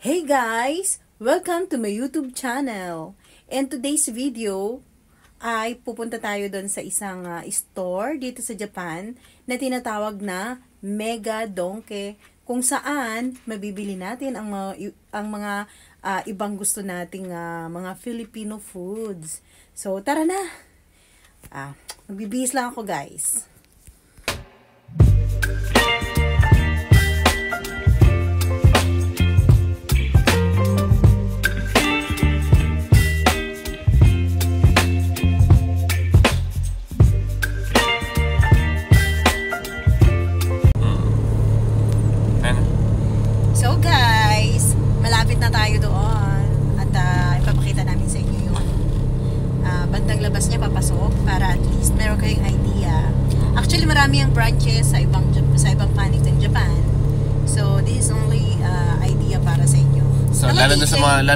Hey guys! Welcome to my YouTube channel. And today's video ay pupunta tayo doon sa isang store dito sa Japan na tinatawag na Mega Donkey, kung saan mabibili natin ang mga ibang gusto nating mga Filipino foods. So tara na! Magbibihis lang ako guys. So guys, malapit na tayo doon at ipapakita namin sa inyo yung bandang labas niya papasok para at least meron kayong idea. Actually marami ang branches sa ibang panig ng Japan. So this is only idea para sa inyo. So lalo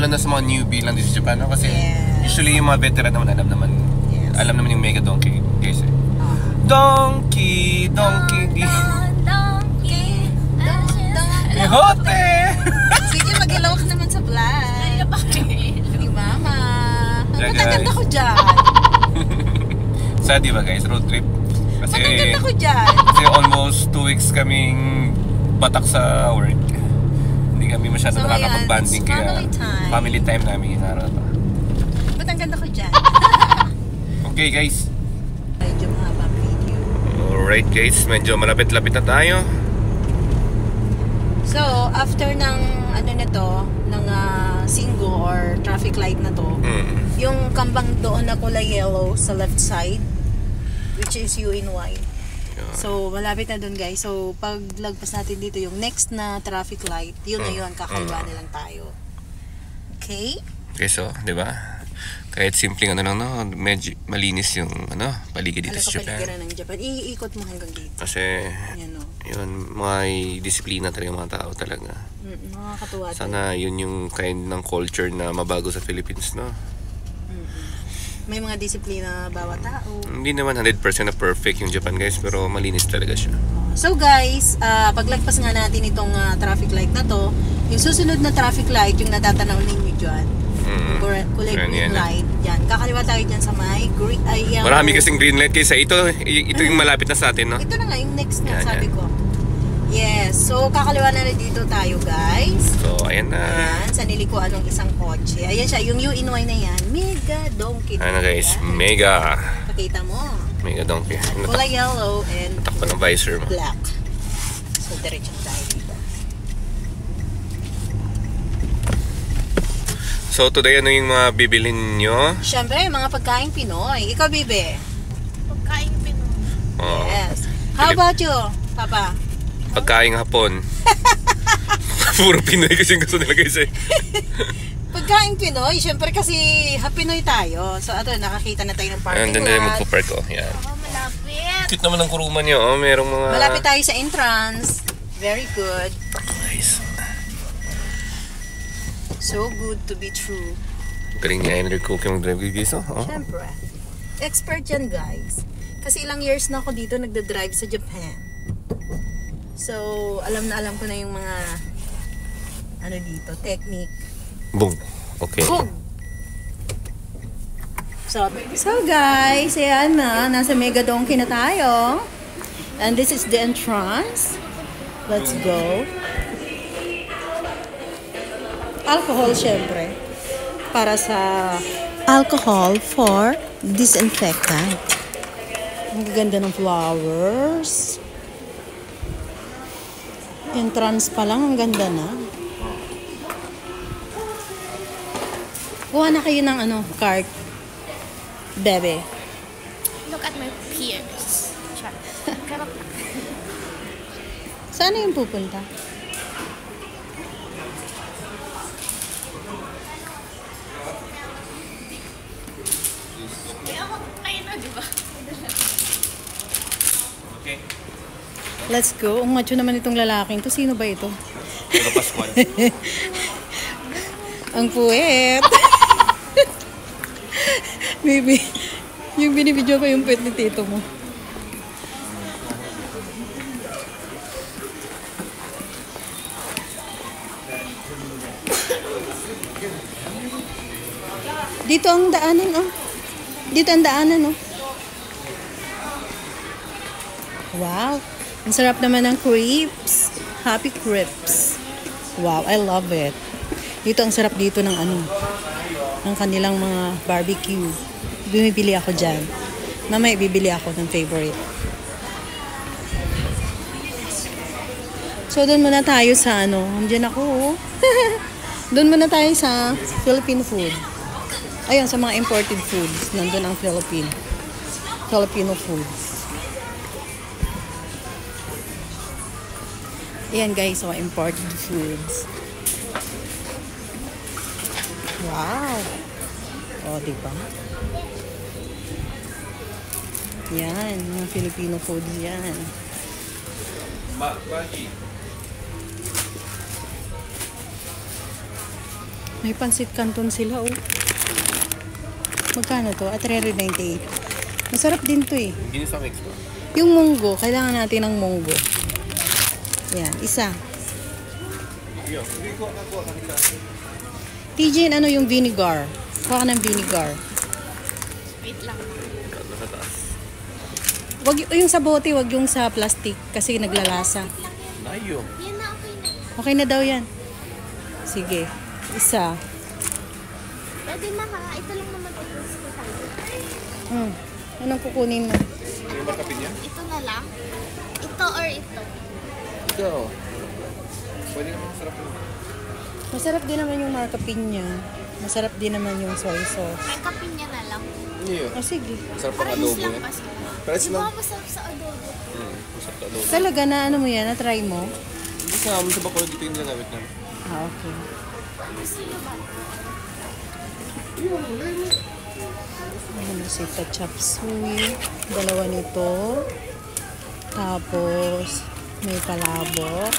na sa mga newbie lang dito sa Japan, no? Kasi usually yung mga veteran naman alam naman yung Mega Donkey guys. Donkey Quixote! Sige, mag-ilawak naman sa vlog. Ni Mama. Mataganda ko dyan. Sad diba guys, road trip? Kasi mataganda ko dyan. Kasi almost 2 weeks kaming batak sa work. Hindi kami masyado nakakapag-banding, kaya family time namin yung araw to. Mataganda ko dyan. Okay guys. Medyo mahabang video. Alright guys, medyo malapit-lapit na tayo. So, after ng ng single or traffic light na to, yung kambang doon na kulay yellow sa left side, which is U in Y. So, malapit na doon guys. So, pag lagpas natin dito yung next na traffic light, yun na yun, kakaliwa na lang tayo. Okay? Okay, so, di ba? Kahit simpleng lang, no? Medyo malinis yung paligid dito sa Japan. Paligiran ng Japan. Iikot mo hanggang dito. Kasi, yun, may disiplina talaga yung mga tao talaga. Nakakatuwa. Sana yun yung kind ng culture na mabago sa Philippines, no? May mga disiplina bawat tao. Hindi naman 100% na perfect yung Japan guys, pero malinis talaga siya. So guys, paglagpas nga natin itong traffic light na to, yung susunod na traffic light, yung natatanaw ninyo dyan, kulay green light, dyan. Kakaliwa tayo dyan sa may green, marami kasing green light kaysa ito yung malapit na sa atin, no? Ito na nga, yung next na sabi ko. Yes, so kakaliwa na dito tayo guys. So ayan na. Ayan, sa nilikuan ng isang kotse. Ayan siya, yung U in Y na yan. Mega Donkey. Ayan na guys, Mega. Pakita mo. Mega Donkey. Kulay yellow and natakpan ng visor mo. Black. So diretso tayo dito. So today ano yung mga bibilin nyo? Siyempre, mga pagkain Pinoy. Ikaw, Bibe? Pagkain Pinoy. Yes. How about you, Papa? Pagkain Hapon. Puro Pinoy kasi gusto nila guys eh. Pagkain Pinoy, siyempre kasi Pinoy tayo. So ito, nakakita na tayo ng parking lot. Ayan, dyan magpo-park ko. Yan. Malapit. Cute naman ang kuruman nyo. Merong mga... Malapit tayo sa entrance. Very good. Nice. So good to be true. Galing niya Henry Cook yung drive guys, no? Siyempre. Expert yan guys. Kasi ilang years na ako dito nagda-drive sa Japan. So, alam ko na yung mga dito, technique. Boom. Okay. Boom! So guys, ayan na. Nasa Mega Donkey na tayo. And this is the entrance. Let's go. Alcohol, syempre. Para sa alcohol for disinfectant. Ang ganda ng flowers. Entrance pa lang, ang ganda na. Kuha na kayo ng cart. Bebe. Look at my peers. Saan yung pupunta? Ayun na, diba? Okay. Let's go. Ang macho naman itong lalaking to. Sino ba ito? Pero Pascual. Ang puwet. Baby, yung binibidyo ko yung puwet ni tito mo. Dito ang daanan, oh. Dito ang daanan, oh. Wow. Ang sarap naman ng crepes. Happy crepes. Wow, I love it. Dito ang sarap dito ng ano, ng kanilang mga barbecue. Bumibili ako dyan. Mamaya bibili ako ng favorite. So, doon muna tayo sa ano. Andiyan ako, oh. Doon muna tayo sa Philippine food. Ayun, sa mga imported foods. Nandun ang Filipino foods. Ayan guys, so imported foods. Wow! O, diba? Yan, mga Filipino foods yan. May pansit canton sila, oh. Magkano to? At 398. Masarap din to, eh. Ginisa mix ba? Yung munggo, kailangan natin ng munggo. Yan, isa. TJ, ano yung vinegar? Kuha ka ng vinegar. Wait lang. Nasa taas. Wag yung sa bote, wag yung sa plastic kasi naglalasa. Layo. Yan na, okay na. Okay na daw yan. Sige, isa. Pwede na ha. Ito lang naman ito ko tayo. Anong kukunin mo? Yung markapin niya? Ito na lang. Ito or ito. Ito. Pwede naman masarap yun. Masarap din naman yung marca pinya. Masarap din naman yung soy sauce. May kapin niya na lang. Iyo. Oh, sige. Masarap pang Parehas adobo lang yan. kasi. Parehas Di lang. ba masarap sa adobo? Masarap sa adobo. Talaga na ano mo yan? Na-try mo? Hindi sa amin sa Bacolod dito yung ginagamit namin. Ah, okay. Gusto niyo ba? Ano si chop suey. Dalawa nito. Tapos, may palabok.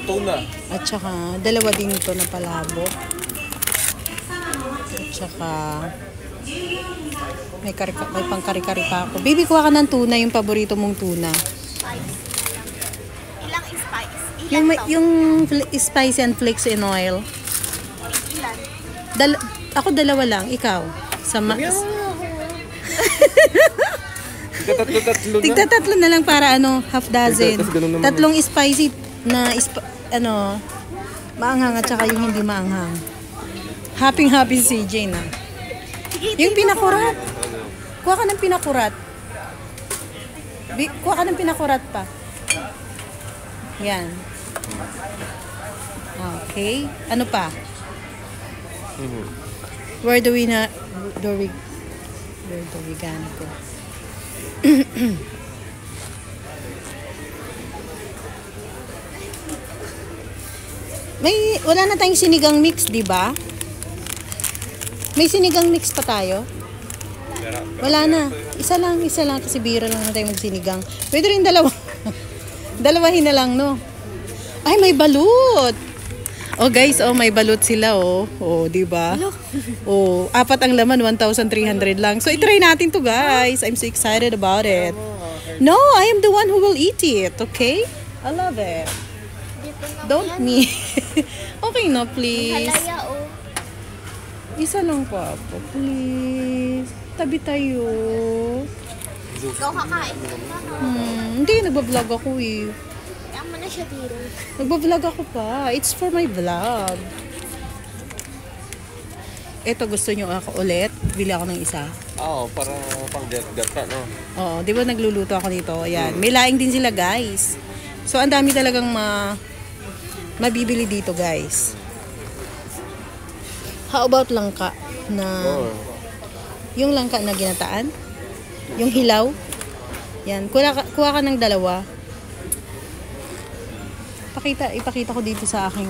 Tuna. At saka, dalawa din ito na palabok. At saka, may pang-kari-kari pa ako. Baby, kuha ka ng tuna, yung paborito mong tuna. Spice. Ilang spice? Ilan Yung, to? yung spice and flakes in oil. Ilan? Ako dalawa lang, ikaw. Tigta-tatlo na. Tigta-tatlo na lang para ano, half dozen. Tas ganun naman. Tatlong spicy na maanghang at saka yung hindi maanghang. Happy si CJ na. Yung pinakurat. Kuha ka ng pinakurat. Kuha ka ng pinakurat pa. Yan. Okay. Ano pa? Where do we go? Wala na tayong sinigang mix, di ba? May sinigang mix pa tayo? Wala na. Isa lang kasi bira lang na tayo magsinigang. Pwede rin dalawa. Dalawahin na lang, no? Ay, may balut. Oh guys, may balut sila, oh. Oh, di ba? Oh, 4 ang laman, 1,300 lang. So i-try natin to, guys. I'm so excited about it. No, I am the one who will eat it, okay? I love it. Dito na Don't yan. me. Okay na, please. Halaya, oh. Isa lang pa po, please. Tabi tayo. Ikaw kakain ka na. Hindi, nagbablog ako eh. Kaya mo na siya dito. Nagbablog ako pa. It's for my vlog. Ito, gusto nyo ako ulit? Bili ako ng isa. Oo, parang pang gata, no? Oo, di ba nagluluto ako dito? Ayan. May laing din sila, guys. So, ang dami talagang mabibili dito, guys. How about langka na... Yung langka na ginataan? Yung hilaw? Yan. Kuha ka ng dalawa. Ipakita ko dito sa aking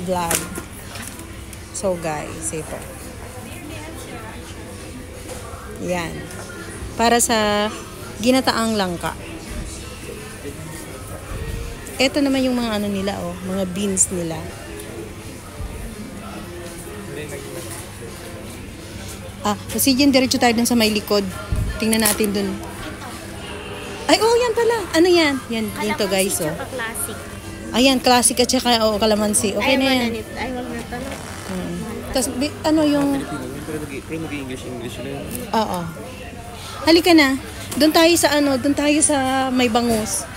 vlog. So, guys, ito. Yan. Para sa ginataang langka. Ito naman yung mga ano nila, oh. Mga beans nila. Kasi dyan, diretso tayo dun sa may likod. Tingnan natin dun. Ay, yan pala. Ano yan? Yan, dito guys, oh. Classic. Ayan, classic at saka kalamansi. Okay na yan. Ay, wag na to. Tapos, ano yung... Pero mag-English na yun. Oo. Halika na. Doon tayo sa doon tayo sa may bangus.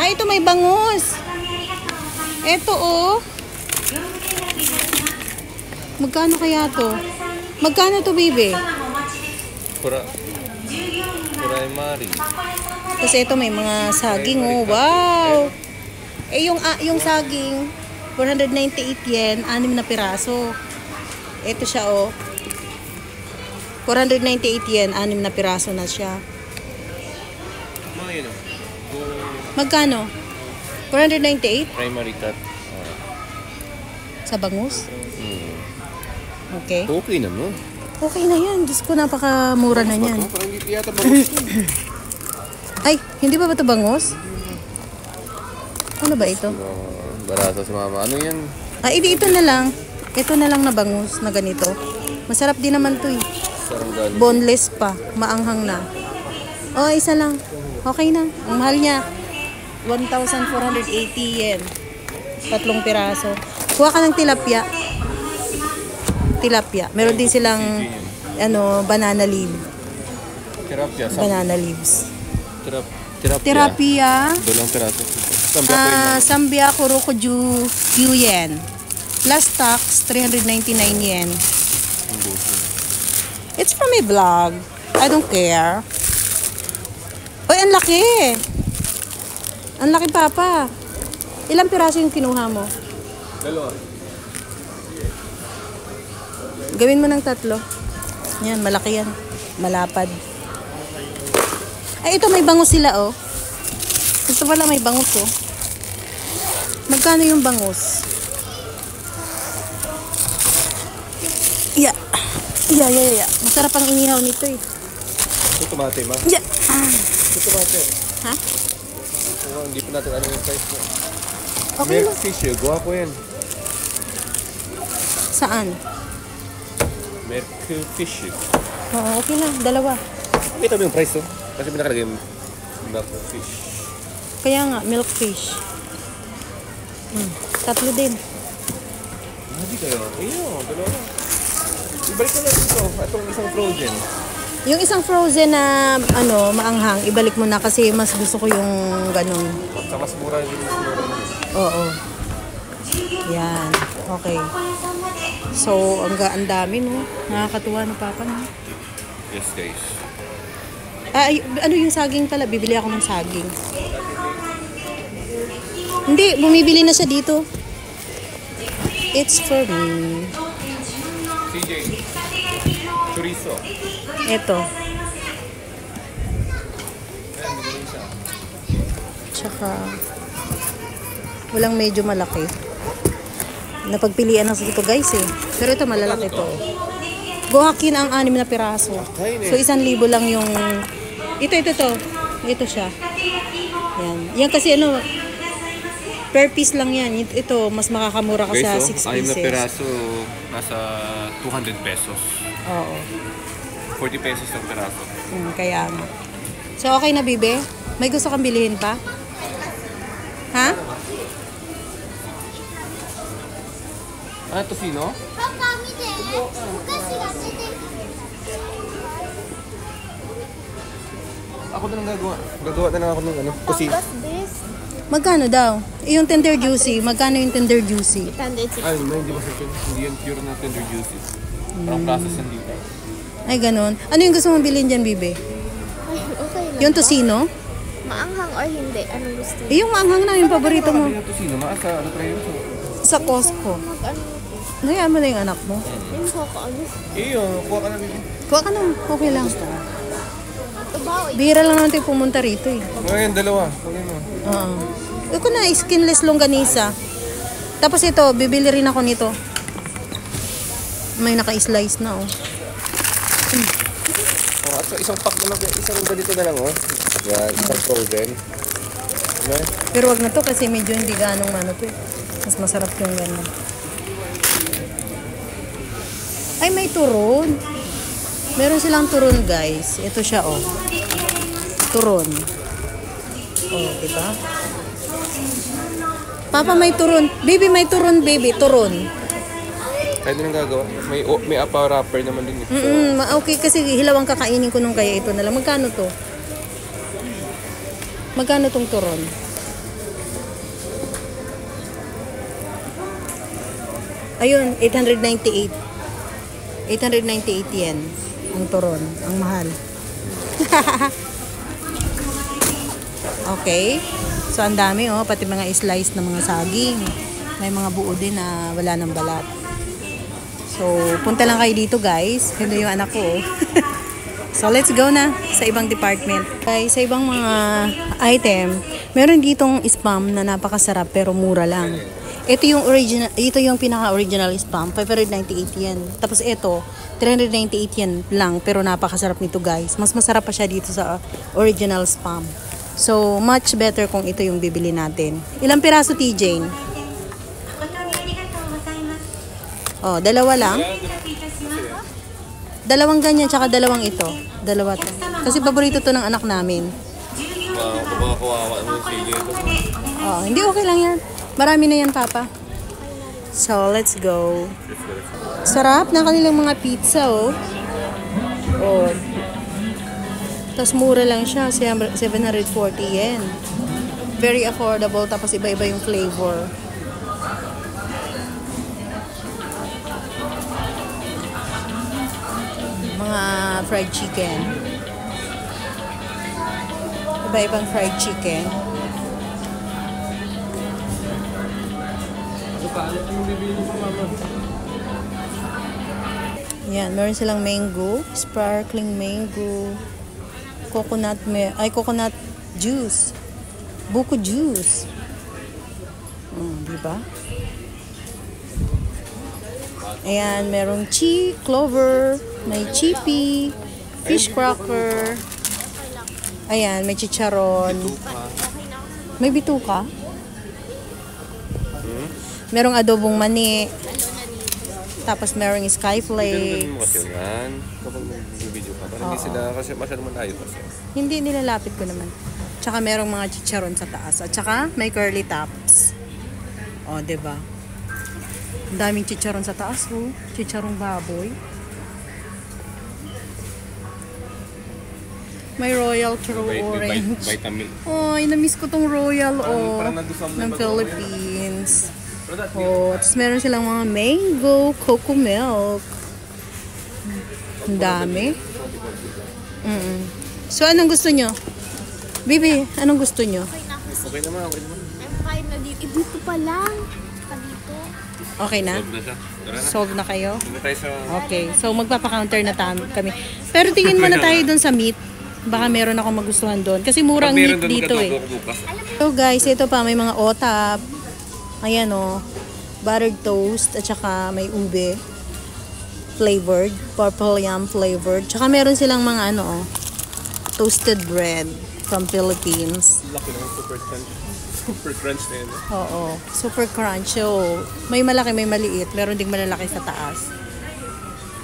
Ito may bangus. Ito oh. Magkano kaya to? Magkano to, baby? Primary. Tapos ito may mga saging oh. Wow. Yung saging 498 yen, 6 na piraso. Ito siya oh. 498 yen, 6 na piraso na siya. Mga yun. Magkano? 498 Primary cut. sa bangus? Okay. Okay naman. Okay na yan. Diyos ko, napakamura na yan. Parang hindi yata bangus. Ay, hindi ba ito bangus? Ano ba ito? Barata sa mama. Ano yan? Ito na lang. Ito na lang na bangus na ganito. Masarap din naman to eh. Sarang galing. Boneless pa. Maanghang na. Oh, isa lang. Okay na. Ang mahal niya. 1,480 yen. 3 piraso. Kuha ka ng tilapia. Tilapia. Meron din silang banana leaf. Terapia. Banana leaves. Terapia. Terapia. Dolang piraso. Sambia Kurokuju yen. Plus tax 399 yen. It's from a vlog. I don't care. Oy, ang laki. Ang laki, Papa. Ilang piraso yung kinuha mo? 2. Gawin mo ng 3. Yan, malaki yan. Malapad. Ay, ito may bangus sila, oh. Gusto pala may bangus, oh. Magkano yung bangus? Yeah. Masarap ang inihaw nito, eh. Ito tomate, ma. Yeah. Ito tomate. Ha? Hindi pa natin yung price mo. Okay Milk lang. fish, guwapo yan. Saan? Milk fish. Oo, okay lang. 2. Kita mo yung price to? Kasi pinakalagay yung milk fish. Kaya nga, milk fish. 3 din. Hindi kayo. Ayun, 2. Ibalik ko na ito. Itong isang frozen. Yung isang frozen na maanghang, ibalik mo na kasi mas gusto ko yung ganun. Sa mas mura yung mas mura. Oo. Yan. Okay. So, ang dami, no? Nakakatuwa na, Papa, no? Yes, guys. Ano yung saging pala? Bibili ako ng saging. Hindi, bumibili na siya dito. It's for me. CJ. Chorizo. Ito. Tsaka, walang medyo malaki. Napagpilian na ito, guys, eh. Pero ito, malalaki to. Gohakin ang 6 na piraso. So, 1,000 lang yung... Ito siya. Yan. Yan kasi per piece lang yan. Ito, mas makakamura ka sa 6 pieces. 6 na piraso, nasa 200 pesos. Oo. 40 pesos ang piraso. Kaya nga. So, okay na, Bibe? May gusto kang bilihin pa? Ha? Tosino? Papa, mite. Bukas sila sila. Ako na lang gagawa. Gagawa na lang ako ng tosino. What's this? Magkano daw? Yung tender juicy. Magkano yung tender juicy? 860. Ay, hindi ba hindi yan pure na tender juices. Parang process yan dito. Ay, ganun. Ano yung gusto mong bilhin dyan, Bibe? Ay, okay lang. Yung tosino? Maanghang or hindi? Anong gusto mo? Yung maanghang na, yung paborito mo. Yung tosino, maasa, ano tayo yun? Sa Costco. Mag-ano? Nayaan mo na yung anak mo. Yung kakaano? Iyo, kuha ka na bibig. Kuha ka na. Okay lang. Tubaw eh. Bihira lang naman tayo pumunta rito eh. Ngayon, 2. Kunin mo. Oo. Ito na, skinless longganisa. Tapos ito, bibili rin ako nito. May naka-slice na, oh. At isang pack na lang, isang ganito na lang, oh. Yan, isang frozen. Okay. Pero wag na to kasi medyo hindi ganong to eh. Mas masarap yung gano'n. Ay, may turon. Meron silang turon, guys. Ito siya, oh. Turon. Oh, diba? Papa, may turon. Baby, may turon, baby. Turon. Kahit nang gagawa. May apa wrapper naman din ito. Okay, kasi hilawang kakainin ko nung kaya ito na lang. Magkano to? Magkano tong turon? Ayun, 898. 898 yen. Ang turon. Ang mahal. Okay. So, ang dami, oh. Pati mga slice ng mga saging. May mga buo din na wala ng balat. So, punta lang kayo dito, guys. Ito yung anak ko, oh. So, let's go na sa ibang department. Guys, sa ibang mga item, meron ditong spam na napakasarap pero mura lang. Ito yung original, ito yung pinaka-original spam, 598 yen. Tapos ito, 398 yen lang, pero napakasarap nito, guys. Mas masarap pa siya dito sa original spam. So, much better kung ito yung bibili natin. Ilang piraso, T-Jane? Oh, dalawa lang. Dalawang ganyan, tsaka dalawang ito. Dalawa to. Kasi paborito to ng anak namin. Baka kawawa naman sa inyo ito. Oh, hindi okay lang yan. Marami na yan, Papa. So, let's go. Sarap na kanilang mga pizza, oh. Oh. Tapos mura lang siya, 740 yen. Very affordable, tapos iba-iba yung flavor. Mga fried chicken. Iba-ibang fried chicken. Yan, meron silang mango, sparkling mango, coconut juice, buko juice. Diba? Ayan, merong clover, may chippy, fish cracker. Ayan, may chicharon. May bituka. Merong adobong mani. Tapos merong skyflakes. Mo kasi yan. Kapag nag-video ka. Parang hindi sila kasi masyado malayo kasi. Hindi, nilalapit ko naman. Tsaka merong mga chicharon sa taas. At tsaka may curly tops. O, diba? Ang daming chicharon sa taas, oh. Chicharong baboy. May royal true orange. Vitamin. Oh, na-miss ko tong royal, oh. Parang nandun Ng Philippines. Oh, tapos meron silang mga mango, cocoa milk. Ang dami. So, anong gusto nyo? Bibi, anong gusto nyo? Okay naman, okay naman. I'm fine na dito. Dito pa lang. Dito. Okay na? Solve na siya. Tara na. Solve na kayo? Hindi tayo sa... Okay, so magpapa-counter na kami. Pero tingin muna tayo dun sa meat. Baka meron akong magustuhan doon. Kasi murang meat dito eh. So guys, ito pa, may mga otap. Ayan o. Buttered toast at saka may ube. Flavored. Purple yam flavored. Tsaka meron silang mga toasted bread from Philippines. Laki naman, super crunch. Super crunch na yun. Oo. Super crunch. So, may malaki, may maliit. Meron ding malalaki sa taas.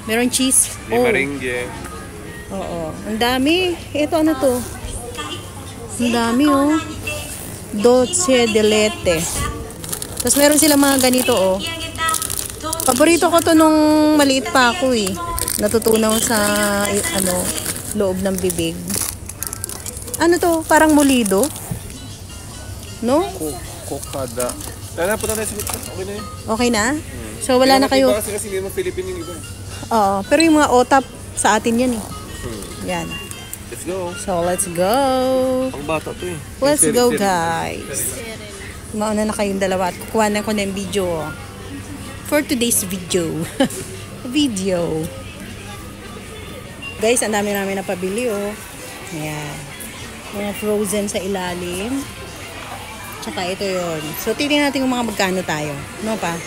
Meron cheese. May maringue. Oo. Ang dami. Ito ano to? Ang dami oh. Dolce de leche. Tapos meron silang mga ganito oh. Paborito ko to nung maliit pa ako eh. Natutunaw sa loob ng bibig. Ano to? Parang molido? No? Kokada. Tara, punta tayo sa gitna. Okay na yun. Okay na? So wala na kayo. Kasi hindi naman Philippine yung iba. Oo. Pero yung mga otap sa atin yan eh. Yan. Let's go. So let's go. Pang bata to eh. Let's go guys. Mauna na kayong dalawa at kukuha na ko ng video for today's video. Guys, ang dami namin napabili oh. Ayan. Mga frozen sa ilalim. Tsaka ito yon. So, titignan natin kung mga magkano tayo. No pa?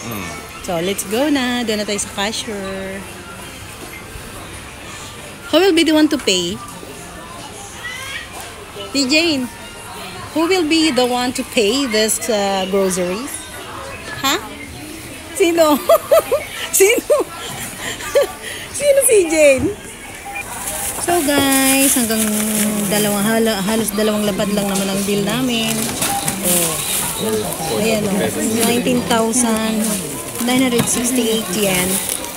So, let's go na. Doon na tayo sa cashier. Who will be the one to pay? Jane, who will be the one to pay this groceries? Ha? Sino? Sino? Sino si Jane? So guys, hanggang halos dalawang lapad lang naman ang bill namin. Oh. Ayan o, 19,968 yen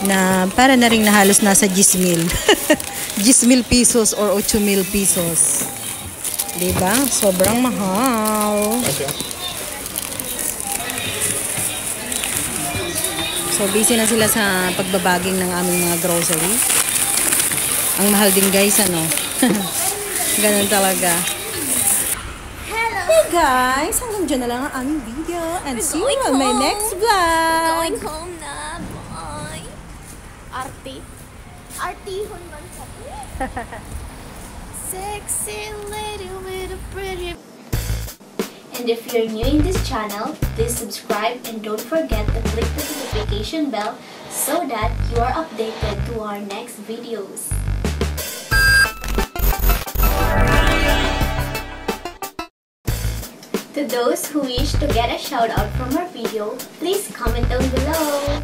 na para na rin na halos nasa 10,000. 10,000 pesos or 8,000 pesos. Diba? Sobrang mahal. So busy na sila sa pagbabaging ng aming mga grocery. Ang mahal din guys, ano? Ganun talaga. Hey guys, hanggang dyan na lang ang aming video. And see you on my next vlog. Going home na. Bye. Artihon man sa sexy lady with a pretty. And if you're new in this channel, please subscribe and don't forget to click the notification bell so that you are updated to our next videos. To those who wish to get a shout out from our video, please comment down below.